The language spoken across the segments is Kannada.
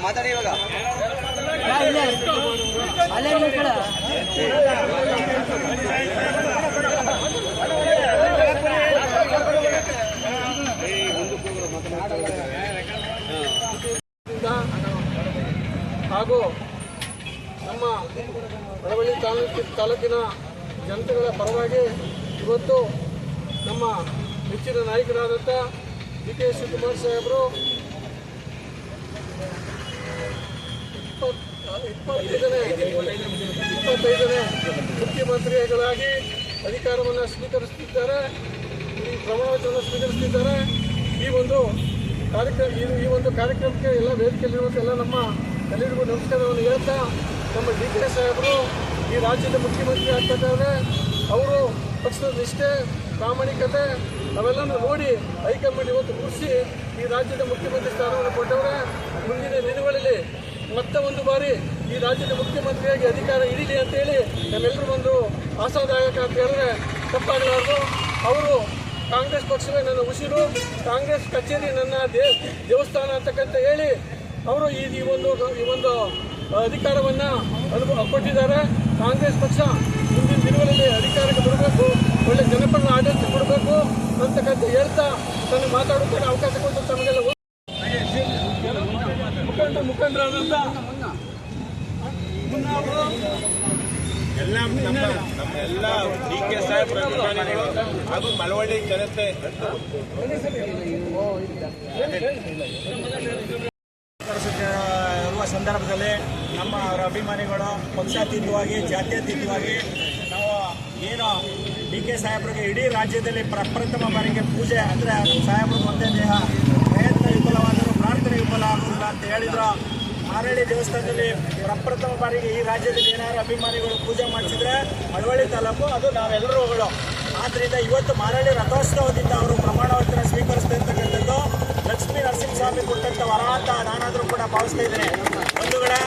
ಮಾತಾಡಿ ಇವಾಗ ಹಾಗೂ ನಮ್ಮ ಮಳವಳ್ಳಿ ತಾಲೂಕಿನ ಜನತೆಗಳ ಪರವಾಗಿ ಇವತ್ತು ನಮ್ಮ ನೆಚ್ಚಿನ ನಾಯಕರಾದಂಥ DK ಶಿವಕುಮಾರ್ ಸಾಹೇಬರು 25ನೇ ಮುಖ್ಯಮಂತ್ರಿಗಳಾಗಿ ಅಧಿಕಾರವನ್ನು ಸ್ವೀಕರಿಸುತ್ತಿದ್ದಾರೆ. ಈ ಪ್ರಮಾಣವಚನ ಸ್ವೀಕರಿಸುತ್ತಿದ್ದಾರೆ. ಈ ಒಂದು ಕಾರ್ಯಕ್ರಮಕ್ಕೆ ಎಲ್ಲ ವೇದಿಕೆಯಲ್ಲಿರುವಂಥ ಎಲ್ಲ ನಮ್ಮ ಎಲ್ಲರಿಗೂ ನಮಸ್ಕಾರವನ್ನು ಹೇಳ್ತಾ, ನಮ್ಮ DK ಸಾಹೇಬರು ಈ ರಾಜ್ಯದ ಮುಖ್ಯಮಂತ್ರಿ ಆಗ್ತಿದ್ದಾರೆ. ಅವರು ಪಕ್ಷದ ನಿಷ್ಠೆ, ಪ್ರಾಮಾಣಿಕತೆ ಅವೆಲ್ಲನೂ ನೋಡಿ ಹೈಕಮಾಂಡ್ ಇವತ್ತು ಕೂರಿಸಿ ಈ ರಾಜ್ಯದ ಮುಖ್ಯಮಂತ್ರಿ ಸ್ಥಾನವನ್ನು ಕೊಟ್ಟವರೆ. ಮುಂದಿನ ದಿನಗಳಲ್ಲಿ ಮತ್ತೆ ಒಂದು ಬಾರಿ ಈ ರಾಜ್ಯದ ಮುಖ್ಯಮಂತ್ರಿಯಾಗಿ ಅಧಿಕಾರ ಹಿಡೀಲಿ ಅಂತೇಳಿ ನಮ್ಮೆಲ್ಲರೂ ಒಂದು ಆಶಾದಾಯಕ ಅಂತ ಹೇಳಿದ್ರೆ ತಪ್ಪಾಗಲಾರದು. ಅವರು ಕಾಂಗ್ರೆಸ್ ಪಕ್ಷವೇ ನನ್ನ ಉಸಿರು, ಕಾಂಗ್ರೆಸ್ ಕಚೇರಿ ನನ್ನ ದೇವಸ್ಥಾನ ಅಂತಕ್ಕಂತ ಹೇಳಿ ಅವರು ಈ ಒಂದು ಅಧಿಕಾರವನ್ನು ಕೊಟ್ಟಿದ್ದಾರೆ. ಕಾಂಗ್ರೆಸ್ ಪಕ್ಷ ಮುಂದಿನ ದಿನಗಳಲ್ಲಿ ಅಧಿಕಾರಕ್ಕೆ ಬರಬೇಕು, ಒಳ್ಳೆ ಜನಪರ ಆಡಳಿತ ಕೊಡಬೇಕು ಅಂತಕ್ಕಂತ ಹೇಳ್ತಾ ತನಗೆ ಮಾತಾಡೋದಕ್ಕೆ ಅವಕಾಶ ಕೊಟ್ಟು ತಮಗೆಲ್ಲ ಮುಖಂಡರಾದಂಥ ನಮ್ಮೆಲ್ಲ DK ಸಾಹೇಬ್ರ ಅಭಿಮಾನಿಗಳು ಹಾಗೂ ಮಳವಳ್ಳಿ ಜನತೆ ಇರುವ ಸಂದರ್ಭದಲ್ಲಿ ನಮ್ಮ ಅವರ ಅಭಿಮಾನಿಗಳು ಪಕ್ಷಾತೀತವಾಗಿ ಜಾತ್ಯತೀತವಾಗಿ ನಾವು ಏನು DK ಸಾಹೇಬ್ರಿಗೆ ಇಡೀ ರಾಜ್ಯದಲ್ಲಿ ಪ್ರಪ್ರಥಮ ಬಾರಿಗೆ ಪೂಜೆ ಅಂದರೆ ಸಾಹೇಬ್ರಿಗೆ ಒಂದೇ ದೇಹ, ಪ್ರಯತ್ನ ವಿಫಲವಾದರೂ ಪ್ರಾರ್ಥನೆ ವಿಫಲ ಆಗುವುದಿಲ್ಲ ಅಂತ ಹೇಳಿದ್ರು. ಮಾರಳ್ಳಿ ದೇವಸ್ಥಾನದಲ್ಲಿ ಪ್ರಪ್ರಥಮ ಬಾರಿಗೆ ಈ ರಾಜ್ಯದಲ್ಲಿ ಏನಾದ್ರು ಅಭಿಮಾನಿಗಳು ಪೂಜೆ ಮಾಡಿಸಿದ್ರೆ ಮಳವಳ್ಳಿ ತಾಲೂಕು ಅದು ನಾವೆಲ್ಲರೂ. ಆದ್ದರಿಂದ ಇವತ್ತು ಮಾರಳ್ಳಿ ರಥೋತ್ಸವದಿಂದ ಅವರು ಪ್ರಮಾಣ ವಚನ ಸ್ವೀಕರಿಸ್ತಿರ್ತಕ್ಕಂಥದ್ದು ಲಕ್ಷ್ಮೀ ನರಸಿಂಹಸ್ವಾಮಿ ಕೊಟ್ಟಂಥ ವರ ಅಂತ ನಾನಾದರೂ ಕೂಡ ಭಾವಿಸ್ತಾ ಇದ್ದೇನೆ. ಬಂಧುಗಳೇ,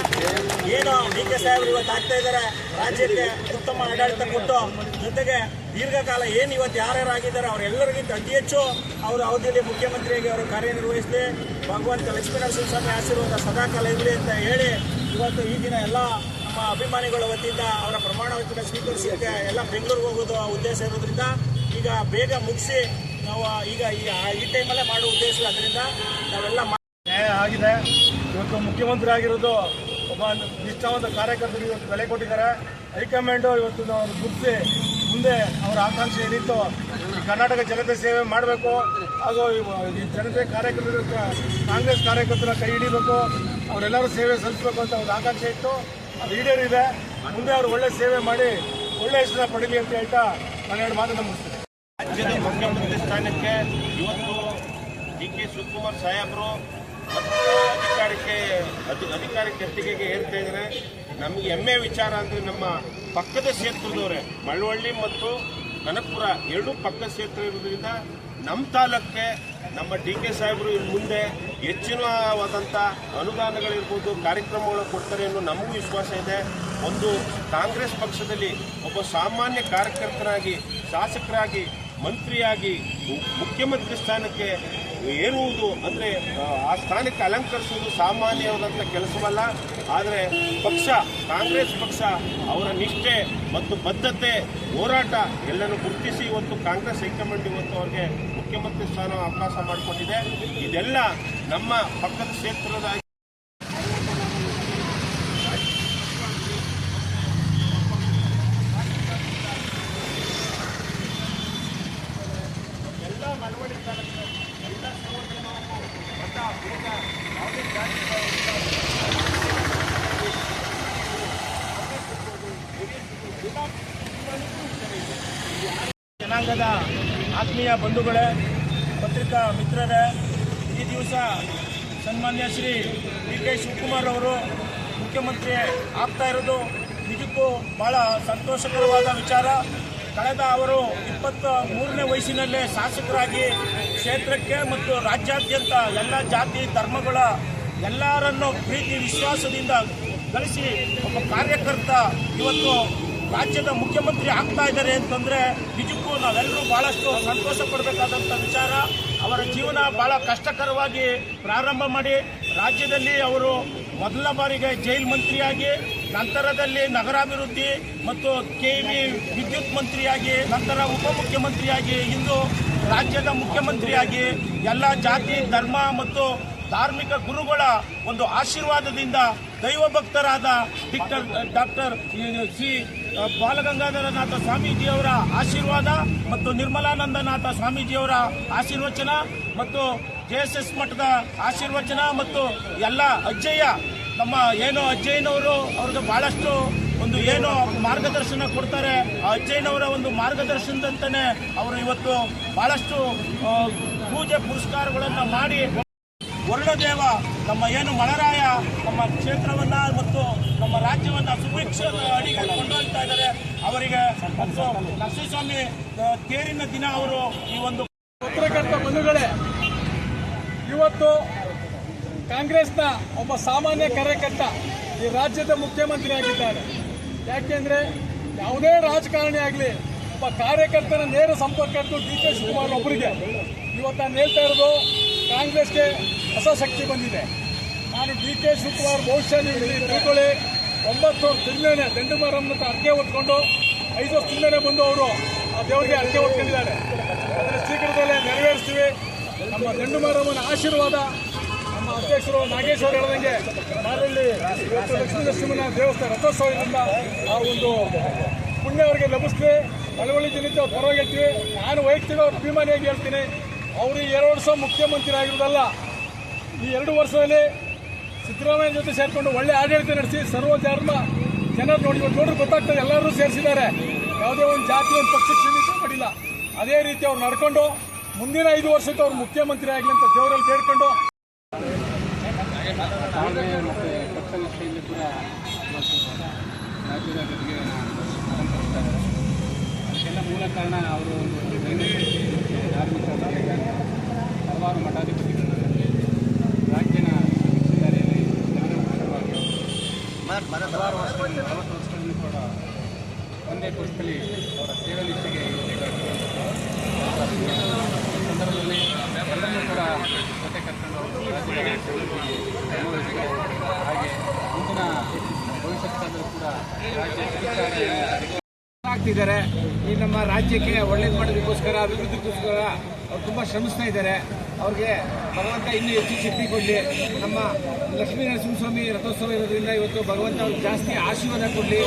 ಏನು DK ಸಾಹೇಬರು ಇವತ್ತು ಆಗ್ತಾ ಇದ್ದಾರೆ, ರಾಜ್ಯಕ್ಕೆ ಉತ್ತಮ ಆಡಳಿತ ಕೊಟ್ಟು ಜೊತೆಗೆ ದೀರ್ಘಕಾಲ ಏನು ಇವತ್ತು ಯಾರ್ಯಾರಾಗಿದ್ದಾರೆ ಅವರೆಲ್ಲರಿಗಿಂತ ಅತಿ ಹೆಚ್ಚು ಅವರು ಅವಧಿಯಲ್ಲಿ ಮುಖ್ಯಮಂತ್ರಿಯಾಗಿ ಅವರು ಕಾರ್ಯನಿರ್ವಹಿಸಲಿ, ಭಗವಂತ ಲಕ್ಷ್ಮೀ ನರಸಿಂಹಸ್ವಾಮಿ ಆಶೀರ್ವಾದ ಸದಾಕಾಲ ಇರಲಿ ಅಂತ ಹೇಳಿ ಇವತ್ತು ಈ ದಿನ ಎಲ್ಲ ನಮ್ಮ ಅಭಿಮಾನಿಗಳ ವತಿಯಿಂದ ಅವರ ಪ್ರಮಾಣ ವಚನ ಸ್ವೀಕರಿಸಲಿಕ್ಕೆ ಎಲ್ಲ ಬೆಂಗಳೂರಿಗೆ ಹೋಗೋದು ಉದ್ದೇಶ ಇರೋದ್ರಿಂದ ಈಗ ಬೇಗ ಮುಗಿಸಿ ನಾವು ಈಗ ಈ ಟೈಮಲ್ಲೇ ಮಾಡುವ ಉದ್ದೇಶ. ಅದರಿಂದ ನಾವೆಲ್ಲ ನ್ಯಾಯ ಆಗಿದೆ. ಇವತ್ತು ಮುಖ್ಯಮಂತ್ರಿ ಆಗಿರೋದು ಒಬ್ಬ ನಿಷ್ಠಾವಂತ ಕಾರ್ಯಕರ್ತರಿಗೆ ಇವತ್ತು ಬೆಲೆ ಕೊಟ್ಟಿದ್ದಾರೆ. ಹೈಕಮಾಂಡು ಇವತ್ತು ಅವರು ಗುರುತಿಸಿ ಮುಂದೆ ಅವರ ಆಕಾಂಕ್ಷೆ ಏನಿತ್ತು ಈ ಕರ್ನಾಟಕ ಜನತೆ ಸೇವೆ ಮಾಡಬೇಕು ಹಾಗೂ ಈ ಜನತೆ ಕಾರ್ಯಕರ್ತರು ಕಾಂಗ್ರೆಸ್ ಕಾರ್ಯಕರ್ತರ ಕೈ ಹಿಡಿಬೇಕು, ಅವರೆಲ್ಲರೂ ಸೇವೆ ಸಲ್ಲಿಸಬೇಕು ಅಂತ ಒಂದು ಆಕಾಂಕ್ಷೆ ಇತ್ತು. ಅದು ಈಡೇರಿದೆ. ಮುಂದೆ ಅವರು ಒಳ್ಳೆ ಸೇವೆ ಮಾಡಿ ಒಳ್ಳೆ ಹೆಸರನ್ನ ಪಡೀಲಿ ಅಂತ ಹೇಳ್ತಾ ನಾನು ಎರಡು ಮಾತನ್ನು ಮುಗಿಸ್ತೇನೆ. ರಾಜ್ಯದ ಮುಖ್ಯಮಂತ್ರಿ ಸ್ಥಾನಕ್ಕೆ ಇವತ್ತು DK ಶಿವಕುಮಾರ್ ಸಾಹೇಬರು ಅಧಿಕಾರಕ್ಕೆ ಎತ್ತಿಗೆಗೆ ಏರ್ತಾ ಇದ್ದಾರೆ. ನಮಗೆ ಹೆಮ್ಮೆ ವಿಚಾರ ಅಂದರೆ ನಮ್ಮ ಪಕ್ಕದ ಕ್ಷೇತ್ರದವರೇ ಮಳವಳ್ಳಿ ಮತ್ತು ಕನಕಪುರ ಎರಡೂ ಪಕ್ಕದ ಕ್ಷೇತ್ರ ಇರೋದ್ರಿಂದ ನಮ್ಮ ತಾಲೂಕಿಗೆ ನಮ್ಮ DK ಸಾಹೇಬರು ಇನ್ನು ಮುಂದೆ ಹೆಚ್ಚಿನವಾದಂಥ ಅನುದಾನಗಳಿರ್ಬೋದು, ಕಾರ್ಯಕ್ರಮಗಳು ಕೊಡ್ತಾರೆ ಅನ್ನೋ ನಮಗೂ ವಿಶ್ವಾಸ ಇದೆ. ಒಂದು ಕಾಂಗ್ರೆಸ್ ಪಕ್ಷದಲ್ಲಿ ಒಬ್ಬ ಸಾಮಾನ್ಯ ಕಾರ್ಯಕರ್ತರಾಗಿ, ಶಾಸಕರಾಗಿ, ಮಂತ್ರಿಯಾಗಿ ಮುಖ್ಯಮಂತ್ರಿ ಸ್ಥಾನಕ್ಕೆ ಏರುವುದು ಅಂದರೆ ಆ ಸ್ಥಾನಕ್ಕೆ ಅಲಂಕರಿಸುವುದು ಸಾಮಾನ್ಯವಾದಂಥ ಕೆಲಸವಲ್ಲ. ಆದರೆ ಪಕ್ಷ ಕಾಂಗ್ರೆಸ್ ಪಕ್ಷ ಅವರ ನಿಷ್ಠೆ ಮತ್ತು ಬದ್ಧತೆ, ಹೋರಾಟ ಎಲ್ಲನೂ ಗುರುತಿಸಿ ಇವತ್ತು ಕಾಂಗ್ರೆಸ್ ಹೈಕಮಾಂಡ್ ಇವತ್ತು ಅವರಿಗೆ ಮುಖ್ಯಮಂತ್ರಿ ಸ್ಥಾನ ಅವಕಾಶ ಮಾಡಿಕೊಟ್ಟಿದೆ. ಇದೆಲ್ಲ ನಮ್ಮ ಪಕ್ಕದ ಕ್ಷೇತ್ರದ ಎಲ್ಲ ಮಳವಳ್ಳಿ ತಾಲೂಕಿನ ಎಲ್ಲ ಜನಾಂಗದ ಆತ್ಮೀಯ ಬಂಧುಗಳೇ, ಪತ್ರಿಕಾ ಮಿತ್ರರೇ, ಈ ದಿವಸ ಸನ್ಮಾನ್ಯ ಶ್ರೀ DK ಶಿವಕುಮಾರ್ ಅವರು ಮುಖ್ಯಮಂತ್ರಿ ಆಗ್ತಾ ಇರೋದು ನಿಜಕ್ಕೂ ಭಾಳ ಸಂತೋಷಕರವಾದ ವಿಚಾರ. ಕಳೆದ ಅವರು 23ನೇ ವಯಸ್ಸಿನಲ್ಲೇ ಶಾಸಕರಾಗಿ ಕ್ಷೇತ್ರಕ್ಕೆ ಮತ್ತು ರಾಜ್ಯಾದ್ಯಂತ ಎಲ್ಲ ಜಾತಿ ಧರ್ಮಗಳ ಎಲ್ಲರನ್ನೂ ಪ್ರೀತಿ ವಿಶ್ವಾಸದಿಂದ ಗಳಿಸಿ ಒಬ್ಬ ಕಾರ್ಯಕರ್ತ ಇವತ್ತು ರಾಜ್ಯದ ಮುಖ್ಯಮಂತ್ರಿ ಆಗ್ತಾ ಇದ್ದಾರೆ ಅಂತಂದರೆ ನಿಜಕ್ಕೂ ನಾವೆಲ್ಲರೂ ಭಾಳಷ್ಟು ಸಂತೋಷ ಪಡಬೇಕಾದಂಥ ವಿಚಾರ. ಅವರ ಜೀವನ ಭಾಳ ಕಷ್ಟಕರವಾಗಿ ಪ್ರಾರಂಭ ಮಾಡಿ ರಾಜ್ಯದಲ್ಲಿ ಅವರು ಮೊದಲ ಬಾರಿಗೆ ಜೈಲ್ ಮಂತ್ರಿಯಾಗಿ, ನಂತರದಲ್ಲಿ ನಗರಾಭಿವೃದ್ಧಿ ಮತ್ತು ಕೆಇಬಿ ವಿದ್ಯುತ್ ಮಂತ್ರಿಯಾಗಿ, ನಂತರ ಉಪಮುಖ್ಯಮಂತ್ರಿಯಾಗಿ, ಇಂದು ರಾಜ್ಯದ ಮುಖ್ಯಮಂತ್ರಿಯಾಗಿ ಎಲ್ಲ ಜಾತಿ ಧರ್ಮ ಮತ್ತು ಧಾರ್ಮಿಕ ಗುರುಗಳ ಒಂದು ಆಶೀರ್ವಾದದಿಂದ ದೈವ ಭಕ್ತರಾದ ಡಾಕ್ಟರ್ ಶ್ರೀ ಬಾಲಗಂಗಾಧರನಾಥ ಸ್ವಾಮೀಜಿಯವರ ಆಶೀರ್ವಾದ ಮತ್ತು ನಿರ್ಮಲಾನಂದನಾಥ ಸ್ವಾಮೀಜಿಯವರ ಆಶೀರ್ವಚನ ಮತ್ತು JSS ಮಠದ ಆಶೀರ್ವಚನ ಮತ್ತು ಎಲ್ಲ ಅಜ್ಜಯ್ಯ ನಮ್ಮ ಏನು ಅಜ್ಜಯ್ಯನವರು ಅವ್ರಿಗೆ ಭಾಳಷ್ಟು ಒಂದು ಏನು ಮಾರ್ಗದರ್ಶನ ಕೊಡ್ತಾರೆ, ಆ ಅಜ್ಜಯ್ಯನವರ ಒಂದು ಮಾರ್ಗದರ್ಶನದಂತೆಯೇ ಅವರು ಇವತ್ತು ಭಾಳಷ್ಟು ಪೂಜೆ ಪುರಸ್ಕಾರಗಳನ್ನು ಮಾಡಿ ವರುಣದೇವ ನಮ್ಮ ಏನು ಮಳರಾಯ ನಮ್ಮ ಕ್ಷೇತ್ರವನ್ನು ಮತ್ತು ನಮ್ಮ ರಾಜ್ಯವನ್ನು ಸುಭಿಕ್ಷದ ಅಡಿಗೆ ಕೊಂಡೊಯ್ತಾ ಇದ್ದಾರೆ. ಅವರಿಗೆ ನರಸಿಂಹಸ್ವಾಮಿ ತೇರಿನ ದಿನ ಅವರು ಈ ಒಂದು ಪತ್ರಕರ್ತ ಬಂಧುಗಳೇ, ಇವತ್ತು ಕಾಂಗ್ರೆಸ್ನ ಒಬ್ಬ ಸಾಮಾನ್ಯ ಕಾರ್ಯಕರ್ತ ಈ ರಾಜ್ಯದ ಮುಖ್ಯಮಂತ್ರಿ ಆಗಿದ್ದಾರೆ. ಯಾಕೆಂದ್ರೆ ಯಾವುದೇ ರಾಜಕಾರಣಿ ಆಗಲಿ ಒಬ್ಬ ಕಾರ್ಯಕರ್ತನ ನೇರ ಸಂಪರ್ಕ DK ಶಿವಕುಮಾರ್ ಒಬ್ಬರಿಗೆ. ಇವತ್ತು ನಾನು ಹೇಳ್ತಾ ಇರೋದು, ಕಾಂಗ್ರೆಸ್ಗೆ ಹೊಸ ಶಕ್ತಿ ಬಂದಿದೆ. ನಾನು DK ಶಿವಕುಮಾರ್ ಬಹುಶಃ ನೀವು ತಿಳ್ಕೊಳ್ಳಿ, 9 ತಿಂಗಳೇ ದಂಡುಮರಮ್ಮನ ಅರ್ಕೆ ಹೊತ್ಕೊಂಡು 5 ವರ್ಷದಿಂದಲೇ ಬಂದು ಅವರು ಆ ದೇವರಿಗೆ ಅರ್ಕೆ ಹೊತ್ಕೊಂಡಿದ್ದಾರೆ. ಅದನ್ನು ಶೀಘ್ರದಲ್ಲೇ ನೆರವೇರಿಸ್ತೀವಿ. ನಮ್ಮ ದಂಡುಮರಮ್ಮನ ಆಶೀರ್ವಾದ ನಮ್ಮ ಅಧ್ಯಕ್ಷರು ನಾಗೇಶ್ ಅವರು ಹೇಳಿದಂಗೆ ಮಾರಲ್ಲಿ ಇವತ್ತು ಲಕ್ಷ್ಮೀ ನರಸಿಂಹನ ದೇವಸ್ಥಾನ ರಥೋತ್ಸವದಿಂದ ಆ ಒಂದು ಪುಣ್ಯ ಅವರಿಗೆ ಲಭಿಸ್ತೀವಿ. ಮಳವಳ್ಳಿ ಜನತೆ ಅವ್ರು ಪರವಾಗಿ ಹೇಳ್ತೀವಿ. ನಾನು ವೈಯಕ್ತಿಕ ಅವ್ರ ಅಭಿಮಾನಿಯಾಗಿ ಹೇಳ್ತೀನಿ, ಅವರು 2 ವರ್ಷ ಮುಖ್ಯಮಂತ್ರಿ ಆಗಿರೋದಲ್ಲ, ಈ 2 ವರ್ಷದಲ್ಲಿ ಸಿದ್ದರಾಮಯ್ಯ ಜೊತೆ ಸೇರಿಕೊಂಡು ಒಳ್ಳೆ ಆಡಳಿತ ನಡೆಸಿ ಸರ್ವ ಧರ್ಮ ಜನರು ನೋಡ್ರೆ ಗೊತ್ತಾಗ್ತದೆ, ಎಲ್ಲರೂ ಸೇರಿಸಿದ್ದಾರೆ. ಯಾವುದೇ ಒಂದು ಜಾತಿ ಒಂದು ಪಕ್ಷಕ್ಕೆ ಸೀಮಿತ ಮಾಡಿಲ್ಲ. ಅದೇ ರೀತಿ ಅವ್ರು ನಡ್ಕೊಂಡು ಮುಂದಿನ 5 ವರ್ಷಕ್ಕೆ ಅವ್ರು ಮುಖ್ಯಮಂತ್ರಿ ಆಗಲಿ ಅಂತ ದೇವರಲ್ಲಿ ಬೇಡ್ಕೊಂಡು ಮತ್ತು ಪಕ್ಷನಿಷ್ಠೆಯಲ್ಲಿ ಕೂಡ ಮತ್ತು ರಾಜ್ಯದ ಜೊತೆಗೆ ಸಂಪರ್ಕಿಸ್ತಾ ಇದ್ದಾರೆ. ಅದಕ್ಕೆಲ್ಲ ಮೂಲ ಕಾರಣ ಅವರು ಒಂದು ಧಾರ್ಮಿಕ ಹಲವಾರು ಮಠಾಧಿಪತಿಗಳು ರಾಜ್ಯನ ದಾರಿಯಲ್ಲಿ ಜನರವಾಗಿ ಹಲವಾರು ವರ್ಷಗಳಿಂದ 40 ವರ್ಷಗಳಿಂದ ಕೂಡ ಒಂದೇ ಪಕ್ಷದಲ್ಲಿ ಅವರ ಸೇವೆ ನಿಷ್ಠೆಗೆ ಸಂದರ್ಭದಲ್ಲಿ ಎಲ್ಲರನ್ನೂ ಕೂಡ ಜೊತೆ ಕರ್ಕೊಂಡು ಹಾಗೆ ಮುಂದಿನ ಭವಿಷ್ಯಕ್ಕಾದರೂ ಕೂಡ ರಾಜ್ಯ ಆಗ್ತಿದ್ದಾರೆ. ಈ ನಮ್ಮ ರಾಜ್ಯಕ್ಕೆ ಒಳ್ಳೇದು ಮಾಡೋದಕ್ಕೋಸ್ಕರ, ಅಭಿವೃದ್ಧಿಗೋಸ್ಕರ ಅವ್ರು ತುಂಬ ಶ್ರಮಿಸ್ತಾ ಇದ್ದಾರೆ. ಅವ್ರಿಗೆ ಭಗವಂತ ಇನ್ನೂ ಹೆಚ್ಚು ಶಕ್ತಿ ಕೊಡಲಿ. ನಮ್ಮ ಲಕ್ಷ್ಮೀ ನರಸಿಂಹಸ್ವಾಮಿ ರಥೋತ್ಸವ ಇರೋದ್ರಿಂದ ಇವತ್ತು ಭಗವಂತ ಅವ್ರಿಗೆ ಜಾಸ್ತಿ ಆಶೀರ್ವಾದ ಕೊಡಲಿ.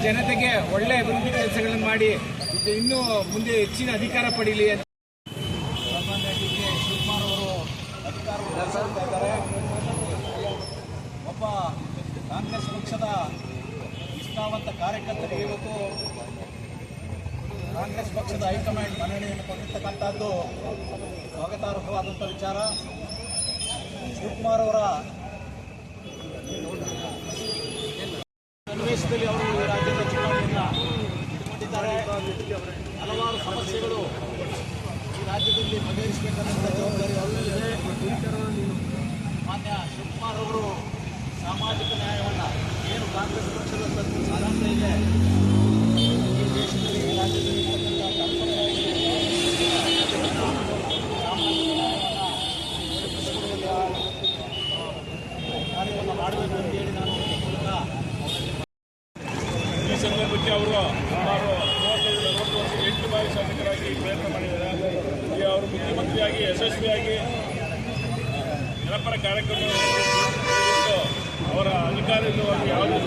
ಜನತೆಗೆ ಒಳ್ಳೆ ಅಭಿವೃದ್ಧಿ ಕೆಲಸಗಳನ್ನು ಮಾಡಿ ಇನ್ನೂ ಮುಂದೆ ಹೆಚ್ಚಿನ ಅಧಿಕಾರ ಪಡೀಲಿ ಅಂತ ಸಾಮಾನ್ಯವಾಗಿ ಶಿವಕುಮಾರ್ ಅವರು ಅಧಿಕಾರವನ್ನು ನಡೆಸ್ತಾ ಇದ್ದಾರೆ. ಒಬ್ಬ ಕಾಂಗ್ರೆಸ್ ಪಕ್ಷದ ನಿಷ್ಠಾವಂತ ಕಾರ್ಯಕರ್ತರಿಗೆ ಇವತ್ತು ಕಾಂಗ್ರೆಸ್ ಪಕ್ಷದ ಹೈಕಮಾಂಡ್ ಮನ್ನಣೆಯನ್ನು ಕೊಟ್ಟಿರ್ತಕ್ಕಂಥದ್ದು ಸ್ವಾಗತಾರ್ಹವಾದಂಥ ವಿಚಾರ. ಶಿವಕುಮಾರ್ ಅವರ ಸನ್ನಿವೇಶದಲ್ಲಿ ಅವರು ಈ ರಾಜ್ಯದ ಚುನಾವಣೆಯನ್ನು ಇಟ್ಟುಕೊಂಡಿದ್ದಾರೆ. ಹಲವಾರು ಸಮಸ್ಯೆಗಳು ಈ ರಾಜ್ಯದಲ್ಲಿ ಬಗೆಹರಿಸಬೇಕಾದಂಥ ಜವಾಬ್ದಾರಿ ಅವರಲ್ಲಿದೆ. ಮಾನ್ಯ ಶಿವಕುಮಾರ್ ಅವರು ಸಾಮಾಜಿಕ ನ್ಯಾಯವನ್ನು ಏನು ಕಾಂಗ್ರೆಸ್ ಪಕ್ಷದ ಸಿದ್ಧಾಂತ ಇದೆ, ಈ ದೇಶದಲ್ಲಿ ಈ ರಾಜ್ಯದಲ್ಲಿ ಕಾರ್ಯವನ್ನು ಮಾಡಬೇಕು ಅಂತೇಳಿ ನಾನು ಈ ಸಂದರ್ಭಕ್ಕೆ ಅವರು ಸುಮಾರು 35-40 ವರ್ಷ 8 ಬಾರಿ ಶಾಸಕರಾಗಿ ಪ್ರಯತ್ನ ಮಾಡಿದ್ದಾರೆ. ಈಗ ಅವರು ಮುಖ್ಯಮಂತ್ರಿಯಾಗಿ ಯಶಸ್ವಿಯಾಗಿ ಜನಪರ ಕಾರ್ಯಕ್ರಮ ಅವರ ಅಧಿಕಾರದಿಂದ ಯಾವುದೇ